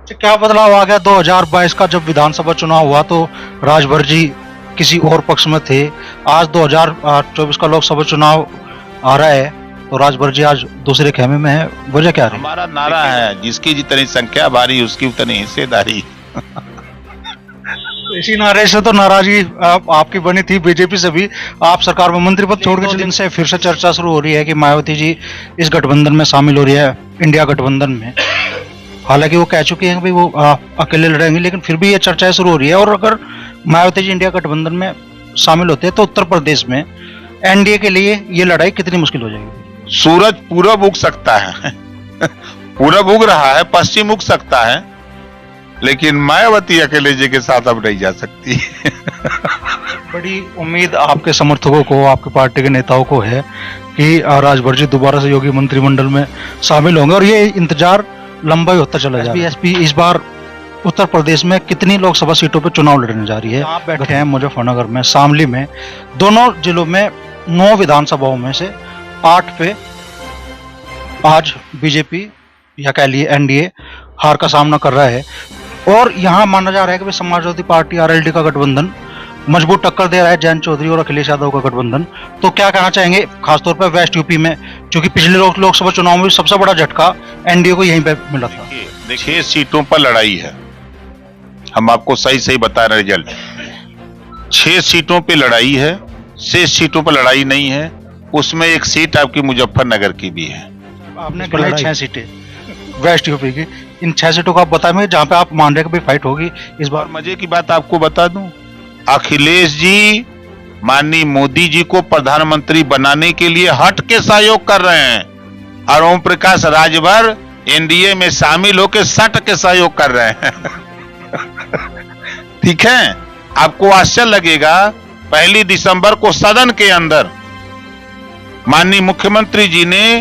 अच्छा, क्या बदलाव आ गया 2022 का जब विधानसभा चुनाव हुआ तो राजभर जी किसी और पक्ष में थे। आज 2024 का लोकसभा चुनाव आ रहा है तो राजभर जी आज दूसरे खेमे में है। वजह क्या रही? हमारा नारा है, जिसकी जितनी संख्या भारी उसकी उतनी हिस्सेदारी। इसी नारे से तो नाराजगी आपकी बनी थी बीजेपी से भी। आप सरकार में मंत्री पद छोड़ के दिन से फिर से चर्चा शुरू हो रही है कि मायावती जी इस गठबंधन में शामिल हो रही है, इंडिया गठबंधन में। हालांकि वो कह चुके हैं कि भाई वो अकेले लड़ेंगे, लेकिन फिर भी ये चर्चाएं शुरू हो रही है। और अगर मायावती जी इंडिया गठबंधन में शामिल होते हैं तो उत्तर प्रदेश में एनडीए के लिए ये लड़ाई कितनी मुश्किल हो जाएगी? सूरज पूरब उग सकता है पूरब उग रहा है, पश्चिम उग सकता है, लेकिन मायावती अकेले जी के साथ अब नहीं जा सकती। बड़ी उम्मीद आपके समर्थकों को, आपके पार्टी के नेताओं को है कि राजभर जी दोबारा से योगी मंत्रिमंडल में शामिल होंगे और ये इंतजार लंबा ही होता चला जाएगा। एसपी इस बार उत्तर प्रदेश में कितनी लोकसभा सीटों पर चुनाव लड़ने जा रही है? आप बैठे हैं मुजफ्फरनगर में, शामली में, दोनों जिलों में 9 विधानसभाओं में से 8 पे आज बीजेपी या कह लिए एनडीए हार का सामना कर रहा है। और यहाँ माना जा रहा है कि समाजवादी पार्टी आरएलडी का गठबंधन मजबूत टक्कर दे रहा है जयंत चौधरी और अखिलेश यादव का गठबंधन। तो क्या कहना चाहेंगे खासतौर पर वेस्ट यूपी में, क्योंकि पिछले लोकसभा चुनाव में सबसे बड़ा झटका एनडीए को यहीं पे मिला था। देखिए 6 सीटों पर लड़ाई है, हम आपको सही सही बता रहे रिजल्ट। 6 सीटों पे लड़ाई है, 6 सीटों पर लड़ाई नहीं है, उसमें एक सीट आपकी मुजफ्फरनगर की भी है। आपने गिनाई 6 सीटें वेस्ट यूपी की, इन 6 सीटों का आप बताएं जहां पे आप मान रहे हैं कि फाइट होगी इस बार। मजे की बात आपको बता दूं, अखिलेश जी माननीय मोदी जी को प्रधानमंत्री बनाने के लिए हट के सहयोग कर रहे हैं और ओम प्रकाश राजभर एनडीए में शामिल होकर सट के सहयोग कर रहे हैं। ठीक है, आपको आश्चर्य लगेगा, 1 दिसंबर को सदन के अंदर माननीय मुख्यमंत्री जी ने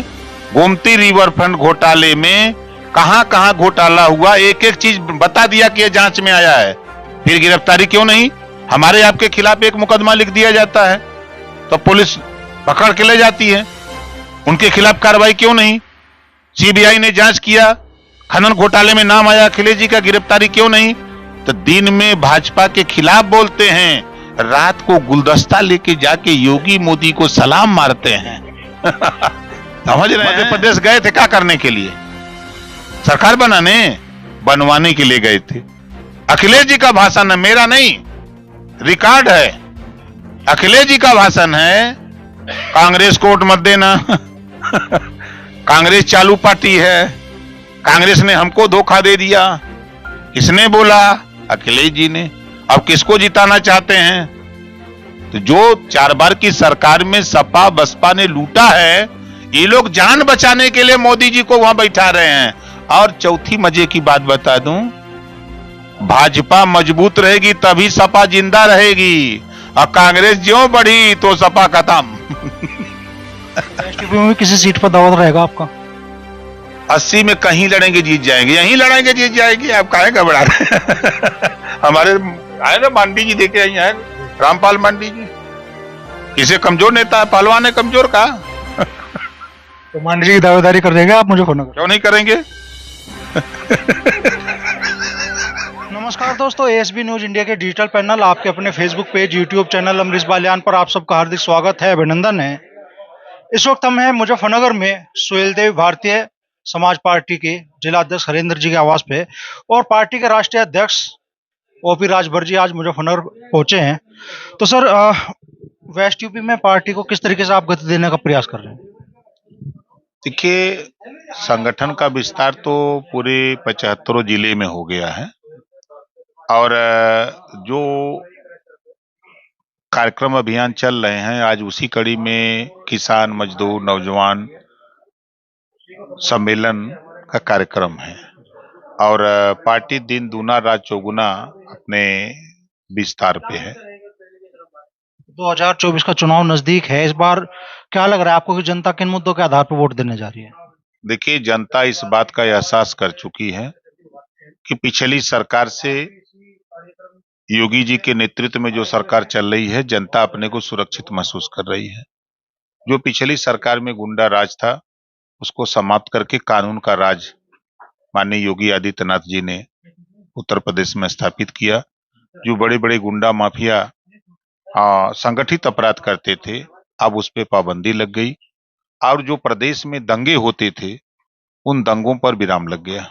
गोमती रिवर फ्रंट घोटाले में कहां कहां घोटाला हुआ एक एक चीज बता दिया कि यह जांच में आया है। फिर गिरफ्तारी क्यों नहीं? हमारे आपके खिलाफ एक मुकदमा लिख दिया जाता है तो पुलिस पकड़ के ले जाती है, उनके खिलाफ कार्रवाई क्यों नहीं? सीबीआई ने जांच किया, खनन घोटाले में नाम आया अखिलेश जी का, गिरफ्तारी क्यों नहीं? तो दिन में भाजपा के खिलाफ बोलते हैं, रात को गुलदस्ता लेके जाके योगी मोदी को सलाम मारते हैं। समझ रहे हैं? मध्य प्रदेश गए थे क्या करने के लिए? सरकार बनवाने के लिए गए थे। अखिलेश जी का भाषण है, मेरा नहीं, रिकॉर्ड है। अखिलेश जी का भाषण है, कांग्रेस को वोट मत देना। कांग्रेस चालू पार्टी है, कांग्रेस ने हमको धोखा दे दिया। किसने बोला? अखिलेश जी ने। अब किसको जिताना चाहते हैं? तो जो 4 बार की सरकार में सपा बसपा ने लूटा है, ये लोग जान बचाने के लिए मोदी जी को वहां बैठा रहे हैं। और चौथी मजे की बात बता दूं, भाजपा मजबूत रहेगी तभी सपा जिंदा रहेगी, और कांग्रेस ज्यों बढ़ी तो सपा खत्म। में किसी सीट पर दावा रहेगा आपका? 80 में कहीं लड़ेंगे जीत जाएंगे, यहीं लड़ेंगे जीत जाएगी। आप काहे घबरा रहे हैं? हमारे आए ना मांडी जी, देखे आई हैं रामपाल मांडी जी, किसे कमजोर नेता है, पहलवान है कमजोर का। तो मांडी जी की दावेदारी कर देंगे आप मुझे फोन? क्यों नहीं करेंगे? नमस्कार दोस्तों, एएसबी न्यूज इंडिया के डिजिटल पैनल, आपके अपने Facebook page, YouTube channel Amrish Baliyan पर आप सबका हार्दिक स्वागत है, अभिनंदन है। इस वक्त हम हैं मुजफ्फरनगर में सुहेल देव भारतीय समाज पार्टी के जिला अध्यक्ष हरेंद्र जी के आवास पे, और पार्टी के राष्ट्रीय अध्यक्ष ओपी राजभर जी आज मुजफ्फरनगर पहुंचे हैं। तो सर, वेस्ट यूपी में पार्टी को किस तरीके से आप गति देने का प्रयास कर रहे हैं? देखिए, संगठन का विस्तार तो पूरे 75 जिले में हो गया है, और जो कार्यक्रम अभियान चल रहे हैं, आज उसी कड़ी में किसान मजदूर नौजवान सम्मेलन का कार्यक्रम है। और पार्टी दिन दूना रात चौगुना अपने विस्तार पे है। 2024 का चुनाव नजदीक है, इस बार क्या लग रहा है आपको कि जनता किन मुद्दों के आधार पर वोट देने जा रही है? देखिए, जनता इस बात का एहसास कर चुकी है कि पिछली सरकार से योगी जी के नेतृत्व में जो सरकार चल रही है, जनता अपने को सुरक्षित महसूस कर रही है। जो पिछली सरकार में गुंडा राज था, उसको समाप्त करके कानून का राज माननीय योगी आदित्यनाथ जी ने उत्तर प्रदेश में स्थापित किया। जो बड़े बड़े गुंडा माफिया संगठित अपराध करते थे, अब उस पे पाबंदी लग गई और जो प्रदेश में दंगे होते थे उन दंगों पर विराम लग गया।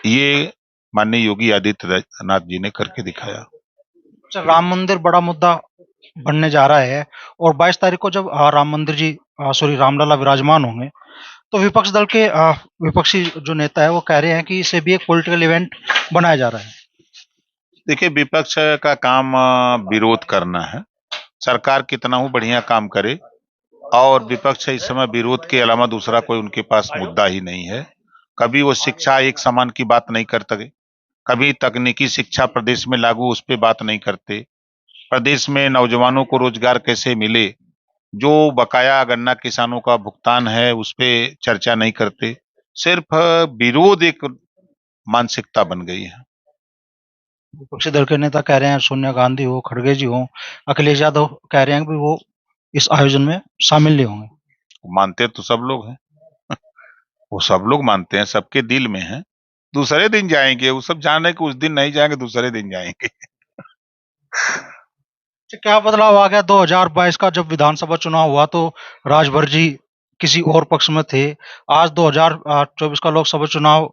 ये माननीय योगी आदित्यनाथ जी ने करके दिखाया। अच्छा, राम मंदिर बड़ा मुद्दा बनने जा रहा है और 22 तारीख को जब राम मंदिर जी रामलला विराजमान होंगे, तो विपक्ष दल के विपक्षी जो नेता है वो कह रहे हैं कि इसे भी एक पॉलिटिकल इवेंट बनाया जा रहा है। देखिए, विपक्ष का काम विरोध करना है। सरकार कितना हो बढ़िया काम करे और विपक्ष इस समय विरोध के अलावा दूसरा कोई उनके पास मुद्दा ही नहीं है। कभी वो शिक्षा एक समान की बात नहीं करते, कभी तकनीकी शिक्षा प्रदेश में लागू उस पर बात नहीं करते, प्रदेश में नौजवानों को रोजगार कैसे मिले, जो बकाया गन्ना किसानों का भुगतान है उस पर चर्चा नहीं करते। सिर्फ विरोध एक मानसिकता बन गई है। विपक्षी दल के नेता कह रहे हैं, सोनिया गांधी हो, खड़गे जी हो, अखिलेश यादव कह रहे हैं कि वो इस आयोजन में शामिल नहीं होंगे। मानते तो सब लोग हैं वो सब लोग मानते हैं, सबके दिल में है। दूसरे दिन जाएंगे, वो सब जान रहे कि उस दिन नहीं जाएंगे, दूसरे दिन जाएंगे। क्या बदलाव आ गया 2022 का? जब विधानसभा चुनाव हुआ तो राजभर जी किसी और पक्ष में थे। आज 2024 का लोकसभा चुनाव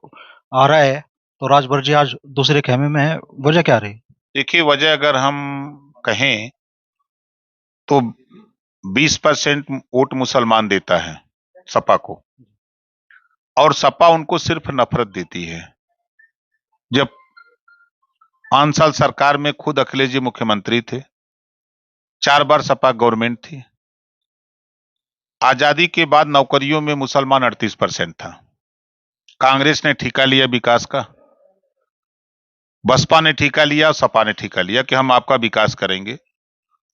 आ रहा है तो राजभर जी आज दूसरे खेमे में है। वजह क्या रही? देखिए, वजह अगर हम कहें तो 20% वोट मुसलमान देता है सपा को और सपा उनको सिर्फ नफरत देती है। जब 5 साल सरकार में खुद अखिलेश जी मुख्यमंत्री थे, 4 बार सपा गवर्नमेंट थी, आजादी के बाद नौकरियों में मुसलमान 38% था। कांग्रेस ने ठेका लिया विकास का, बसपा ने ठेका लिया और सपा ने ठेका लिया कि हम आपका विकास करेंगे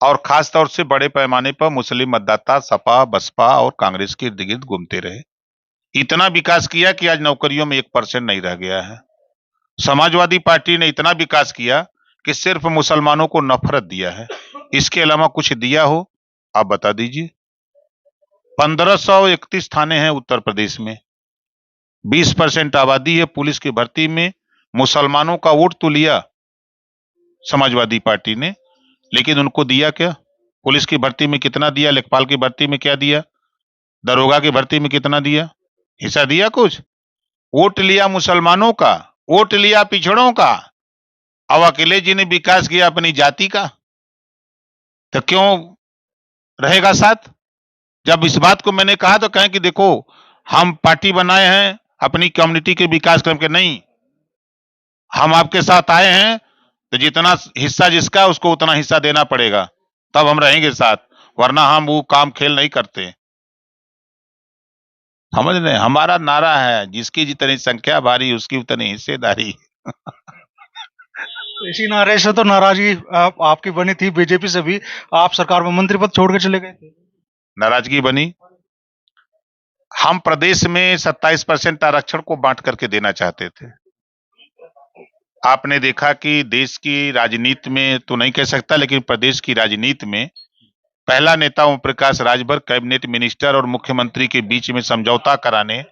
और खास तौर से बड़े पैमाने पर मुस्लिम मतदाता सपा, बसपा और कांग्रेस के इर्द गिर्द घूमते रहे। इतना विकास किया कि आज नौकरियों में 1% नहीं रह गया है। समाजवादी पार्टी ने इतना विकास किया कि सिर्फ मुसलमानों को नफरत दिया है। इसके अलावा कुछ दिया हो आप बता दीजिए। 1531 थाने हैं उत्तर प्रदेश में, 20% आबादी है। पुलिस की भर्ती में मुसलमानों का वोट तो लिया समाजवादी पार्टी ने, लेकिन उनको दिया क्या? पुलिस की भर्ती में कितना दिया? लेखपाल की भर्ती में क्या दिया? दरोगा की भर्ती में कितना दिया? हिस्सा दिया कुछ? वोट लिया मुसलमानों का, वोट लिया पिछड़ों का। अब अखिलेश जी ने विकास किया अपनी जाति का, तो क्यों रहेगा साथ? जब इस बात को मैंने कहा तो कहें कि देखो हम पार्टी बनाए हैं अपनी कम्युनिटी के विकास करके, नहीं, हम आपके साथ आए हैं तो जितना हिस्सा जिसका उसको उतना हिस्सा देना पड़ेगा, तब हम रहेंगे साथ, वरना हम वो काम खेल नहीं करते। समझ रहे? हमारा नारा है, जिसकी जितनी संख्या भारी उसकी उतनी हिस्सेदारी। इसी नारे से तो नाराजगी आपकी बनी थी बीजेपी से भी, आप सरकार में मंत्री पद छोड़ के चले गए थे। नाराजगी बनी। हम प्रदेश में 27% आरक्षण को बांट करके देना चाहते थे। आपने देखा कि देश की राजनीति में तो नहीं कह सकता, लेकिन प्रदेश की राजनीति में पहला नेता ओम प्रकाश राजभर कैबिनेट मिनिस्टर और मुख्यमंत्री के बीच में समझौता कराने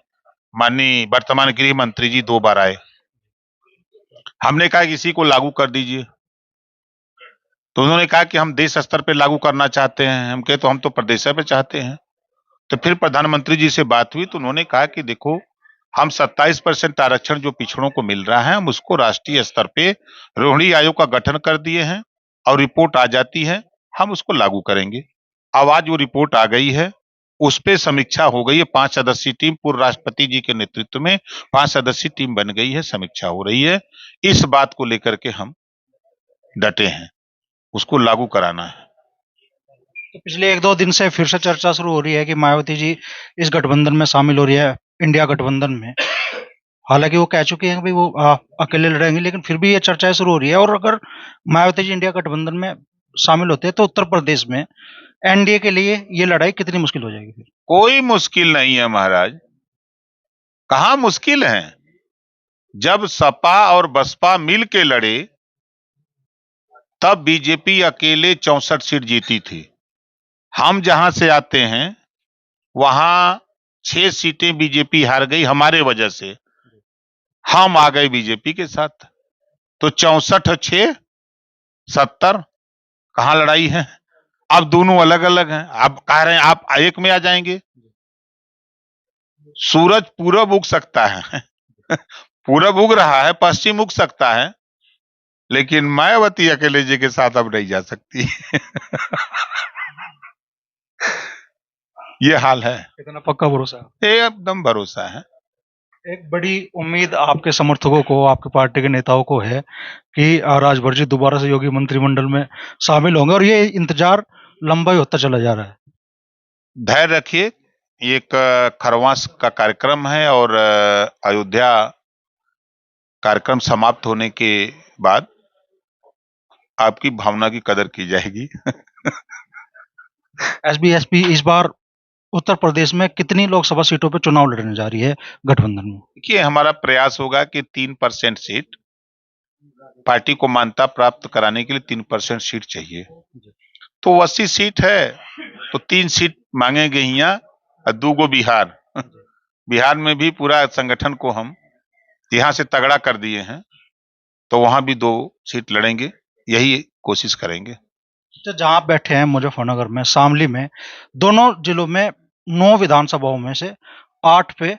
माननीय वर्तमान गृह मंत्री जी 2 बार आए। हमने कहा कि इसी को लागू कर दीजिए, तो उन्होंने कहा कि हम देश स्तर पे लागू करना चाहते हैं। हम कहे तो हम तो प्रदेश पे चाहते हैं। तो फिर प्रधानमंत्री जी से बात हुई तो उन्होंने कहा कि देखो हम 27% आरक्षण जो पिछड़ों को मिल रहा है, हम उसको राष्ट्रीय स्तर पे रोहिणी आयोग का गठन कर दिए हैं और रिपोर्ट आ जाती है, हम उसको लागू करेंगे। अब आज वो रिपोर्ट आ गई है, उस पे समीक्षा हो गई है। 5 सदस्यीय टीम पूर्व राष्ट्रपति जी के नेतृत्व में 5 सदस्यीय टीम बन गई है, समीक्षा हो रही है। इस बात को लेकर के हम डटे हैं, उसको लागू कराना है। तो पिछले 1-2 दिन से फिर से चर्चा शुरू हो रही है कि मायावती जी इस गठबंधन में शामिल हो रही है, इंडिया गठबंधन में। हालांकि वो कह चुके हैं कि वो अकेले लड़ेंगे, लेकिन फिर भी ये चर्चाएं शुरू हो रही है। और अगर मायावती जी इंडिया गठबंधन में शामिल होते हैं तो उत्तर प्रदेश में एनडीए के लिए ये लड़ाई कितनी मुश्किल हो जाएगी? फिर कोई मुश्किल नहीं है महाराज, कहां मुश्किल है। जब सपा और बसपा मिल के लड़े तब बीजेपी अकेले 64 सीट जीती थी। हम जहां से आते हैं वहां 6 सीटें बीजेपी हार गई हमारे वजह से, हम आ गए बीजेपी के साथ। तो 64-6 70 कहां लड़ाई है? अब दोनों अलग अलग हैं। आप कह रहे हैं आप एक में आ जाएंगे। सूरज पूरब उग सकता है पूरब उग रहा है, पश्चिम उग सकता है, लेकिन मायावती अकेले जी के साथ अब नहीं जा सकती ये हाल है। इतना पक्का भरोसा है? ये एकदम भरोसा है। एक बड़ी उम्मीद आपके समर्थकों को, आपकी पार्टी के नेताओं को है कि राजभर जी दोबारा से योगी मंत्रिमंडल में शामिल होंगे, और ये इंतजार लंबा ही होता चला जा रहा है। धैर्य रखिए, ये एक खरवास का कार्यक्रम है और अयोध्या कार्यक्रम समाप्त होने के बाद आपकी भावना की कदर की जाएगी एसबी इस बार उत्तर प्रदेश में कितनी लोकसभा सीटों पर चुनाव लड़ने जा रही है गठबंधन में? देखिए, हमारा प्रयास होगा कि 3% सीट, पार्टी को मान्यता प्राप्त कराने के लिए 3% सीट चाहिए। तो 80 सीट है, तो 3 सीट मांगेंगे यहाँ और 2 गो बिहार बिहार में भी पूरा संगठन को हम यहाँ से तगड़ा कर दिए हैं, तो वहां भी 2 सीट लड़ेंगे, यही कोशिश करेंगे। तो जहां आप बैठे हैं मुजफ्फरनगर में, शामली में, दोनों जिलों में 9 विधानसभाओं में से 8 पे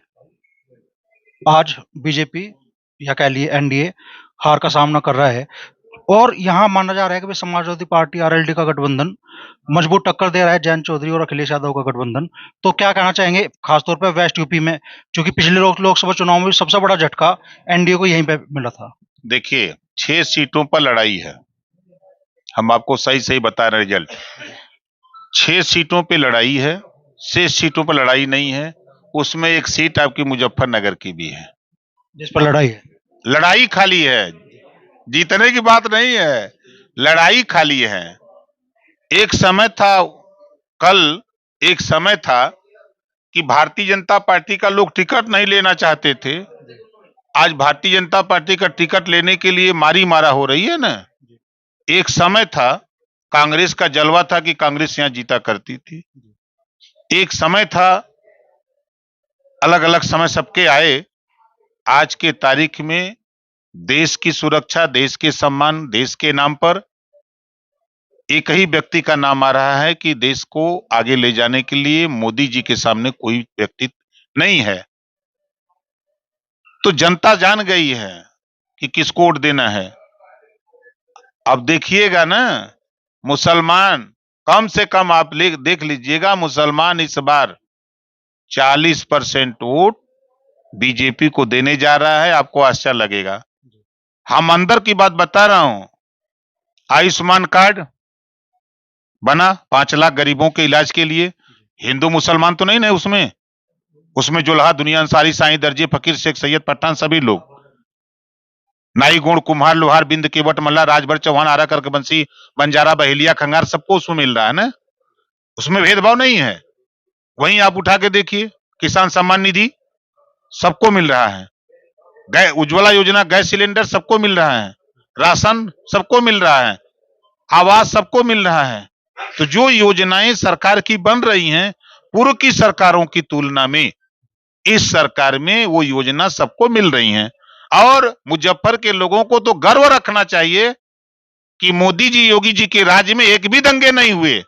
आज बीजेपी या कह लिए एनडीए हार का सामना कर रहा है, और यहां माना जा रहा है कि समाजवादी पार्टी आरएलडी का गठबंधन मजबूत टक्कर दे रहा है जयंत चौधरी और अखिलेश यादव का गठबंधन। तो क्या कहना चाहेंगे खासतौर पर वेस्ट यूपी में, क्योंकि पिछले लोकसभा चुनाव में भी सबसे बड़ा झटका एनडीए को यहीं पे मिला था? देखिए, 6 सीटों पर लड़ाई है, हम आपको सही सही बता रहे रिजल्ट। 6 सीटों पे लड़ाई है, 6 सीटों पर लड़ाई नहीं है, उसमें एक सीट आपकी मुजफ्फरनगर की भी है जिस पर लड़ाई है। लड़ाई खाली है, जीतने की बात नहीं है, लड़ाई खाली है। एक समय था कि भारतीय जनता पार्टी का लोग टिकट नहीं लेना चाहते थे। आज भारतीय जनता पार्टी का टिकट लेने के लिए मारी मारा हो रही है ना। एक समय था कांग्रेस का जलवा था कि कांग्रेस यहां जीता करती थी। एक समय था, अलग अलग समय सबके आए। आज के तारीख में देश की सुरक्षा, देश के सम्मान, देश के नाम पर एक ही व्यक्ति का नाम आ रहा है कि देश को आगे ले जाने के लिए मोदी जी के सामने कोई व्यक्ति नहीं है। तो जनता जान गई है कि किसको वोट देना है। अब देखिएगा ना, मुसलमान कम से कम आप देख लीजिएगा, मुसलमान इस बार 40% वोट बीजेपी को देने जा रहा है। आपको आश्चर्य लगेगा, हम अंदर की बात बता रहा हूं। आयुष्मान कार्ड बना 5 लाख गरीबों के इलाज के लिए। हिंदू मुसलमान तो नहीं ना उसमें जुल्हा, दुनिया, अंसारी, साईं, दर्जी, फकीर, शेख, सैयद, पठान, सभी लोग, नाई, गुण, कुम्हार, लोहार, बिंद, केवट, मल्ला, राजभर, चौहान, आरा, करकबंसी, बंजारा, बहेलिया, खंगार, सबको उसमें मिल रहा है ना। उसमें भेदभाव नहीं है। वहीं आप उठा के देखिए, किसान सम्मान निधि सबको मिल रहा है, गैस उज्ज्वला योजना, गैस सिलेंडर सबको मिल रहा है, राशन सबको मिल रहा है, आवास सबको मिल रहा है। तो जो योजनाएं सरकार की बन रही हैं, पूर्व की सरकारों की तुलना में इस सरकार में वो योजना सबको मिल रही हैं। और मुजफ्फर के लोगों को तो गर्व रखना चाहिए कि मोदी जी, योगी जी के राज्य में एक भी दंगे नहीं हुए।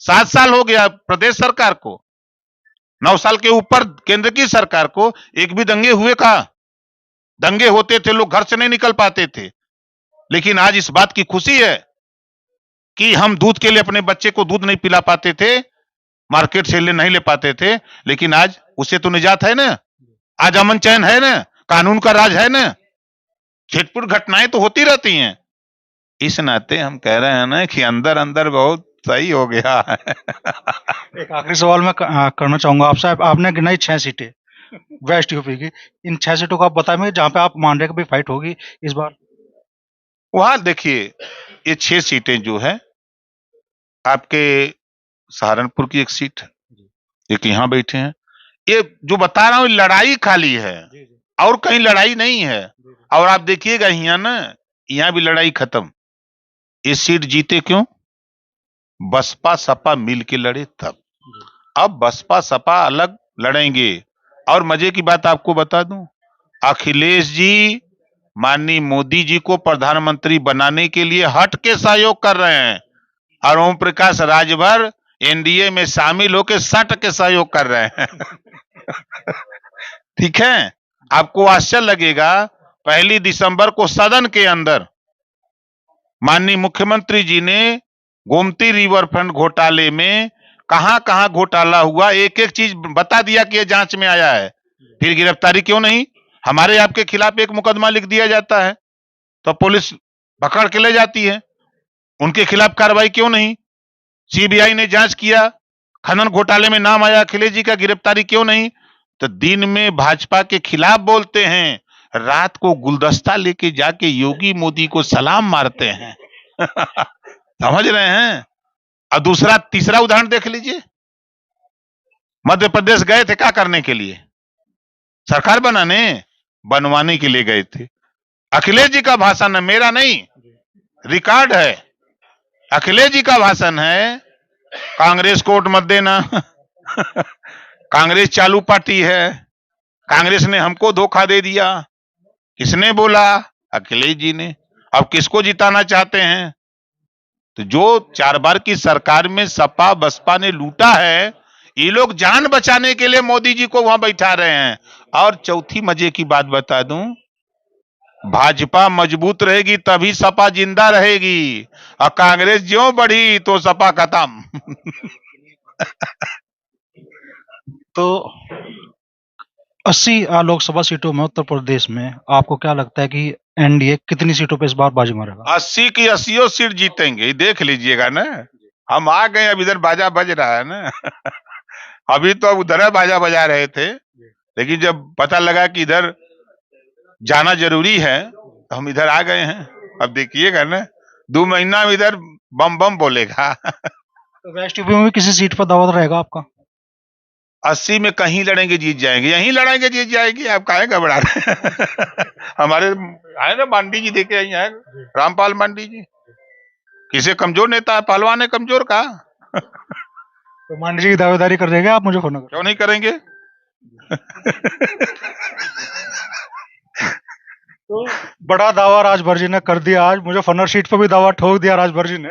7 साल हो गया प्रदेश सरकार को, 9 साल के ऊपर केंद्र की सरकार को, एक भी दंगे हुए कहा? दंगे होते थे, लोग घर से नहीं निकल पाते थे। लेकिन आज इस बात की खुशी है कि हम दूध के लिए अपने बच्चे को दूध नहीं पिला पाते थे, मार्केट से नहीं ले पाते थे, लेकिन आज उसे तो निजात है ना। आज अमन चैन है ना, कानून का राज है ना। छिटपुट घटनाएं तो होती रहती हैं। इस नाते हम कह रहे हैं ना कि अंदर अंदर बहुत सही हो गया है एक आखिरी सवाल मैं करना चाहूंगा आपसे। आपने गिनाई 6 सीटें वेस्ट यूपी की, इन 6 सीटों को आप बताएं जहां पे आप मान रहे हैं कि भाई फाइट होगी इस बार। वहां देखिए, ये 6 सीटें जो है, आपके सहारनपुर की एक सीट है, एक यहां बैठे हैं। ये जो बता रहा हूं, लड़ाई खाली है और कहीं लड़ाई नहीं है। और आप देखिएगा यहाँ ना, यहाँ भी लड़ाई खत्म। ये सीट जीते क्यों? बसपा सपा मिल के लड़े तब। अब बसपा सपा अलग लड़ेंगे। और मजे की बात आपको बता दूं, अखिलेश जी माननीय मोदी जी को प्रधानमंत्री बनाने के लिए हट के सहयोग कर रहे हैं और ओम प्रकाश राजभर एनडीए में शामिल होकर सट के सहयोग कर रहे हैं। ठीक है, आपको आश्चर्य लगेगा, 1 दिसंबर को सदन के अंदर माननीय मुख्यमंत्री जी ने गोमती रिवर फ्रंट घोटाले में कहां कहां घोटाला हुआ एक एक चीज बता दिया कि यह जांच में आया है। फिर गिरफ्तारी क्यों नहीं? हमारे आपके खिलाफ एक मुकदमा लिख दिया जाता है तो पुलिस पकड़ के ले जाती है, उनके खिलाफ कार्रवाई क्यों नहीं? सीबीआई ने जांच किया, खनन घोटाले में नाम आया अखिलेश जी का, गिरफ्तारी क्यों नहीं? तो दिन में भाजपा के खिलाफ बोलते हैं, रात को गुलदस्ता लेके जाके योगी मोदी को सलाम मारते हैं। समझ रहे हैं? और दूसरा तीसरा उदाहरण देख लीजिए, मध्य प्रदेश गए थे क्या करने के लिए? सरकार बनवाने के लिए गए थे। अखिलेश जी का भाषण है, मेरा नहीं, रिकॉर्ड है। अखिलेश जी का भाषण है, कांग्रेस को वोट मत देना। कांग्रेस चालू पार्टी है, कांग्रेस ने हमको धोखा दे दिया। किसने बोला? अखिलेश जी ने। अब किसको जिताना चाहते हैं? तो जो 4 बार की सरकार में सपा बसपा ने लूटा है, ये लोग जान बचाने के लिए मोदी जी को वहां बैठा रहे हैं। और चौथी मजे की बात बता दूं, भाजपा मजबूत रहेगी तभी सपा जिंदा रहेगी, और कांग्रेस ज्यों बढ़ी तो सपा खत्म। तो 80 लोकसभा सीटों में उत्तर प्रदेश में आपको क्या लगता है कि एनडीए कितनी सीटों पे इस बार बाजी मारेगा? 80 की 80 सीट जीतेंगे, देख लीजिएगा ना। हम आ गए, अब इधर बाजा बज रहा है ना। अभी तो उधर बाजा बजा रहे थे, लेकिन जब पता लगा कि इधर जाना जरूरी है तो हम इधर आ गए हैं। अब देखिएगा ना, 2 महीना में इधर बम बम बोलेगा। तो वेस्ट यूपी में भी किसी सीट पर दावा रहेगा आपका? 80 में कहीं लड़ेंगे जीत जाएंगे, यहीं लड़ेंगे जीत जाएगी। आप काहे घबरा रहे हैं? हमारे आए ना मांडी जी, देखे यहीं आए रामपाल मांडी जी, किसे कमजोर नेता है, पहलवान है कमजोर का। तो मांडी जी की दावेदारी कर देंगे आप मुझे फोन कर? क्यों नहीं करेंगे? तो बड़ा दावा राजभर जी ने कर दिया, आज मुझे फनर सीट पर भी दावा ठोक दिया राजभर जी ने।